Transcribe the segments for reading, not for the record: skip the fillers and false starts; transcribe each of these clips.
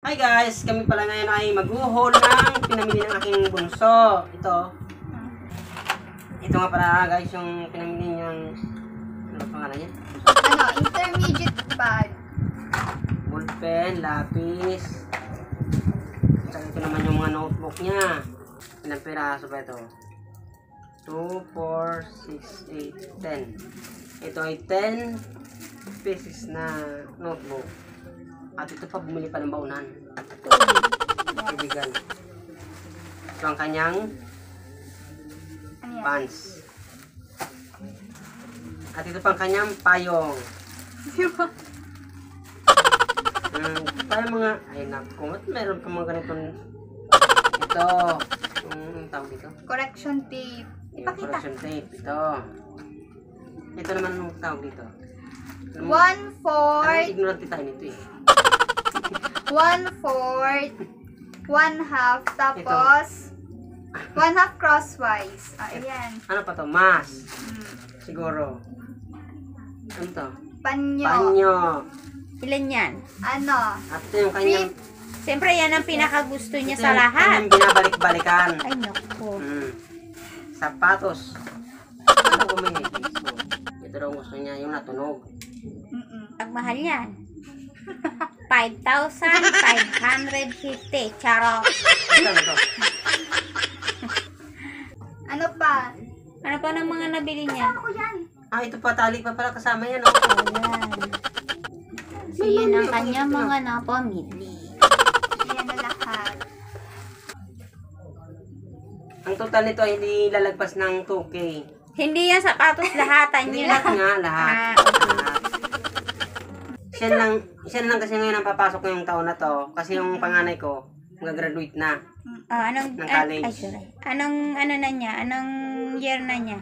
Hi guys! Kami pala ngayon ay mag-haul ng pinamili ng aking bunso. Ito nga pala guys yung pinamili niyang ano pangalan niya? Intermediate bag. Ballpen, lapis. At ito naman yung mga notebook niya. Ilang piraso ba ito? 2, 4, 6, 8, 10. Ito ay 10 pieces na notebook. At ito pa bumili pa ng baunan. Kaibigan. Ito ang kanyang pants. At ito pa ang kanyang payong. Parang mga, ay naku, meron pa mga ganitong ito. Yung tawag dito? Correction tape. Yung Ipakita. correction tape. Ito naman yung tawag dito. 1/4. Ignorante tayo nito eh. 1/4. 1/2. Tapos 1/2 crosswise. Ayan. Ano pa to? Mas. Siguro. Ano to? Panyo. Panyo. Ilan yan? Ano? At ito yung kanyang... Siyempre, yan ang pinakagusto niya ito sa yung lahat. kanyang binabalik-balikan. Ay, naku. Sapatos. Ano ko may higis ko? Ito daw gusto niya, yung natunog. Ang mahal yan. 5,550. Charot. Ito na to. Ano pa? Ano pa ng mga nabili niya? Ako yan. Ito pa, tali pa pala kasama yan. Oh. Ayan. So, yun ang kanya mga napamili. Ayan na lahat. Ang total nito ay hindi lalagpas ng 2K. Hindi yan sapatos lahatan Hindi niya. lahat nga, lahat. Lahat. Siya lang kasi ngayon ang papasok ngayong taon na to. Kasi yung panganay ko, mag-graduate na. Anong, Ng college. ay, sorry. Anong, ano na niya? Anong year na niya?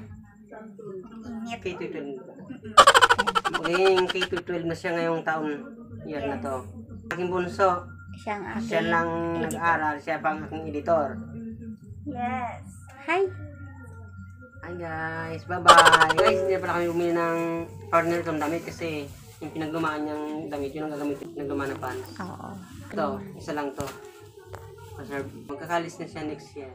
K-12. Magiging K-12 na siya ngayong taon, year na to. Aking bunso, Siyang aking siya lang editor. nag-aaral, siya pang aking editor. Yes. Hi. Hi guys, bye-bye. Guys, hindi na pala kami bumili ng partner itong damit kasi yung pinaglumaan niyang damit, yun ang gagamitin pinaglumaan na pants. Oo. Ito, isa lang to. Magkakalis na siya next year.